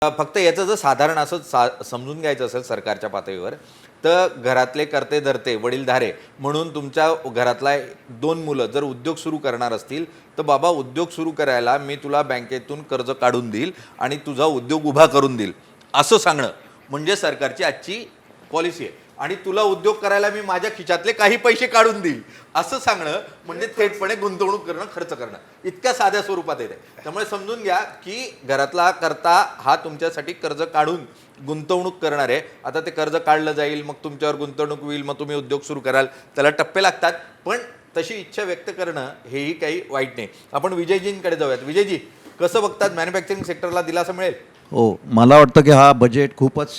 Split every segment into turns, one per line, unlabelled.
फक्त याचं जर साधारण असं समजून घ्यायचं असेल सरकारच्या पातळीवर, तर घरातले करते धरते वडीलधारे म्हणून तुमच्या घरातला 2 मुलं जर उद्योग सुरू करणार असतील, तर बाबा उद्योग सुरू करायला मी तुला बँकेतून कर्ज काढून देईल आणि तुझा उद्योग उभा करून देईल असं सांगणं म्हणजे सरकारची आजची पॉलिसी आहे. आणि तुला उद्योग करायला मी माझ्या खिशातले काही पैसे काढून देईल असं सांगणं म्हणजे थेटपणे गुंतवणूक करणं, खर्च करणं इतक्या साध्या स्वरूपात येते. त्यामुळे समजून घ्या की घरातला करता हा तुमच्यासाठी कर्ज काढून गुंतवणूक करणार आहे. आता ते कर्ज काढलं जाईल, मग तुमच्यावर गुंतवणूक होईल, मग तुम्ही उद्योग सुरू कराल, त्याला टप्पे लागतात. पण तशी इच्छा व्यक्त करणं हेही काही वाईट नाही. आपण विजयजींकडे जाऊयात. विजयजी, कसं बघतात, मॅन्युफॅक्चरिंग सेक्टरला दिलासा मिळेल?
हो, मला वाटतं की हा बजेट खूपच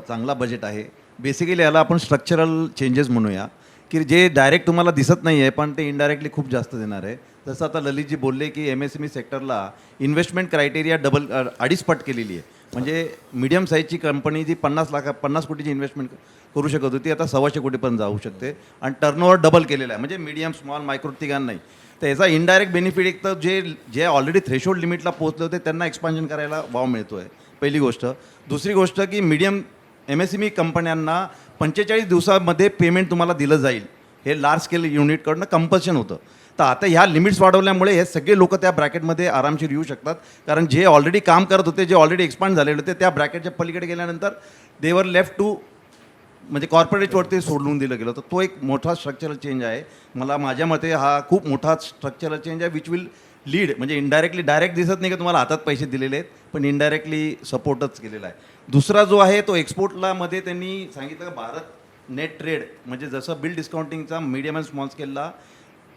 चांगला बजेट आहे. बेसिकली याला आपण स्ट्रक्चरल चेंजेस म्हणूया, की जे डायरेक्ट तुम्हाला दिसत नाही आहे पण ते इनडायरेक्टली खूप जास्त देणार आहे. जसं आता ललितजी बोलले की MSME सेक्टरला इन्व्हेस्टमेंट क्रायटेरिया अडीच पट केलेली आहे. म्हणजे मीडियम साईजची कंपनी जी 50 कोटीची इन्व्हेस्टमेंट करू शकत होती, आता 125 कोटीपर्यंत जाऊ शकते. आणि टर्नओव्हर डबल केलेला आहे, म्हणजे मीडियम स्मॉल मायक्रो तिघांना नाही. तर याचा इनडायरेक्ट बेनिफिट एक तर जे ऑलरेडी थ्रेशोल्ड लिमिटला पोहोचले होते त्यांना एक्सपान्शन करायला वाव मिळतो आहे, पहिली गोष्ट. दुसरी गोष्ट की मीडियम MSME कंपन्यांना 45 दिवसामध्ये पेमेंट तुम्हाला दिलं जाईल, हे लार्ज स्केल युनिटकडनं कंपल्शन होतं. तर आता ह्या लिमिट्स वाढवल्यामुळे हे सगळे लोक त्या ब्रॅकेटमध्ये आरामशीर येऊ शकतात. कारण जे ऑलरेडी काम करत होते, जे ऑलरेडी एक्सपांड झालेले होते, त्या ब्रॅकेटच्या पलीकडे गेल्यानंतर देवर लेफ्ट टू म्हणजे कॉर्पोरेटवरती सोडून दिलं गेलं. तर तो एक मोठा स्ट्रक्चरल चेंज आहे. माझ्या मते हा खूप मोठा स्ट्रक्चरल चेंज आहे, विच विल लीड, म्हणजे इनडायरेक्टली डायरेक्ट दिसत नाही की तुम्हाला हातात पैसे दिलेले आहेत, पण इनडायरेक्टली सपोर्टच केलेला आहे. दुसरा जो आहे तो एक्सपोर्टला मध्ये त्यांनी सांगितलं की भारत नेट ट्रेड, म्हणजे जसं बिल डिस्काउंटिंगचा मीडियम अँड स्मॉल स्केलला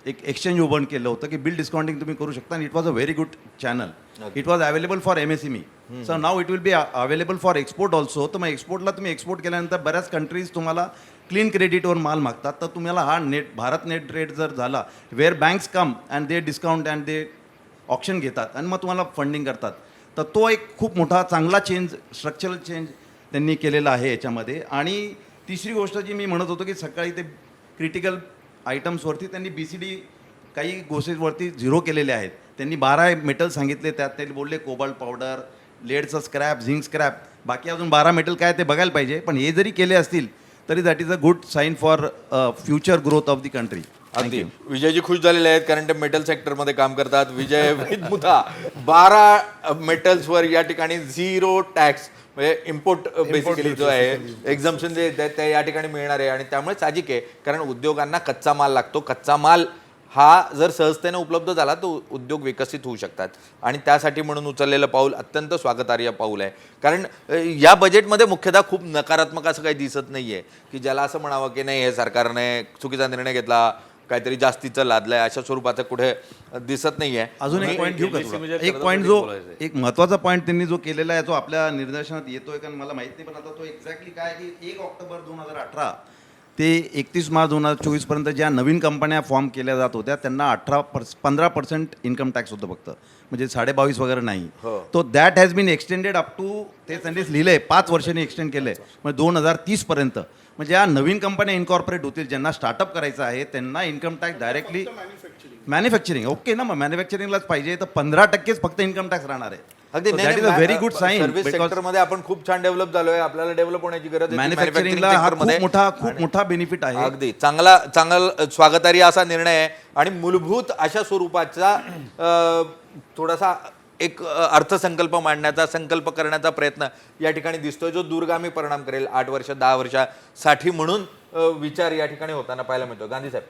एक एक्सचेंज ओपन केलं होतं की बिल डिस्काउंटिंग तुम्ही करू शकता. आणि it was a very good channel. It was available for MSME. So now it will be available for export also. तर मग एक्सपोर्टला तुम्ही एक्सपोर्ट केल्यानंतर बऱ्याच कंट्रीज तुम्हाला क्लीन क्रेडिटवर माल मागतात. तर तुम्हाला हा भारत नेट ट्रेड जर झाला, where banks come and they discount and they option घेतात आणि मग तुम्हाला फंडिंग करतात. तर तो एक खूप मोठा चांगला चेंज, स्ट्रक्चरल चेंज त्यांनी केलेला आहे याच्यामध्ये. आणि तिसरी गोष्ट जी मी म्हणत होतो की सकाळी ते क्रिटिकल आयटम्सवरती त्यांनी BCD काही गोष्टींवरती 0 केलेले आहेत. त्यांनी 12 मेटल सांगितले, त्यात ते बोलले कोबाल्ट पावडर, लेडचं स्क्रॅप, झिंक स्क्रॅप, बाकी अजून 12 मेटल काय ते बघायला पाहिजे. पण हे जरी केले असतील तरी that is a good sign for future growth of the country.
अगदी विजयजी खुश झालेले आहेत कारण ते मेटल सेक्टरमध्ये काम करतात. विजय मुथा 12 मेटल्सवर या ठिकाणी 0 टॅक्स, म्हणजे इम्पोर्ट बेसिकली जो आहे एक्झम्पशन जे ते या ठिकाणी मिळणार आहे. आणि त्यामुळे साहजिक आहे, कारण उद्योगांना कच्चा माल लागतो. कच्चा माल हा जर सहजतेने उपलब्ध झाला तर उद्योग विकसित होऊ शकतात. आणि त्यासाठी म्हणून उचललेलं पाऊल अत्यंत स्वागतार्ह पाऊल आहे. कारण या बजेटमध्ये मुख्यतः खूप नकारात्मक असं काही दिसत नाही आहे की ज्याला असं म्हणावं की नाही हे सरकारने चुकीचा निर्णय घेतला, काहीतरी जास्तीचं लादलंय, अशा स्वरूपाचं कुठे दिसत नाही आहे.
अजून एक पॉईंट घेऊ का? एक पॉईंट जो एक महत्त्वाचा पॉईंट त्यांनी जो केलेला आहे, जो आपल्या निर्देशनात येतोय, कारण मला माहिती नाही, पण आता तो एक्झॅक्टली काय की 1 ऑक्टोबर 2018 ते 31 मार्च 2024 पर्यंत ज्या नवीन कंपन्या फॉर्म केल्या जात होत्या त्यांना 15% इन्कम टॅक्स होतं फक्त, म्हणजे 22.5 वगैरे नाही. तो that has been extended up to, ते त्यांनीच लिहिलंय 5 वर्षांनी एक्सटेंड केलंय, म्हणजे 2030 पर्यंत. म्हणजे या नवीन कंपन्या इन्कॉर्पोरेट होतील, ज्यांना स्टार्टअप करायचं आहे त्यांना income tax directly manufacturing okay ना, मग मॅन्युफॅक्चरिंगलाच पाहिजे. तर 15%च फक्त इन्कम टॅक्स राहणार आहे.
अगदी
व्हेरी गुड साईन.
सर्व्हिस सेक्टरमध्ये आपण खूप छान डेव्हलप झालोय, आपल्याला डेव्हलप होण्याची गरज आहे.
मॅन्युफॅक्चरिंगला हा खूप मोठा बेनिफिट आहे.
अगदी चांगला स्वागतार्ह असा निर्णय आहे. आणि मूलभूत अशा स्वरूपाचा थोडासा एक अर्थसंकल्प मांडण्याचा, संकल्प करण्याचा प्रयत्न या ठिकाणी दिसतोय, जो दूरगामी परिणाम करेल 8 वर्ष 10 वर्षासाठी म्हणून विचार या ठिकाणी होताना पाहायला मिळतो. गांधी साहेब.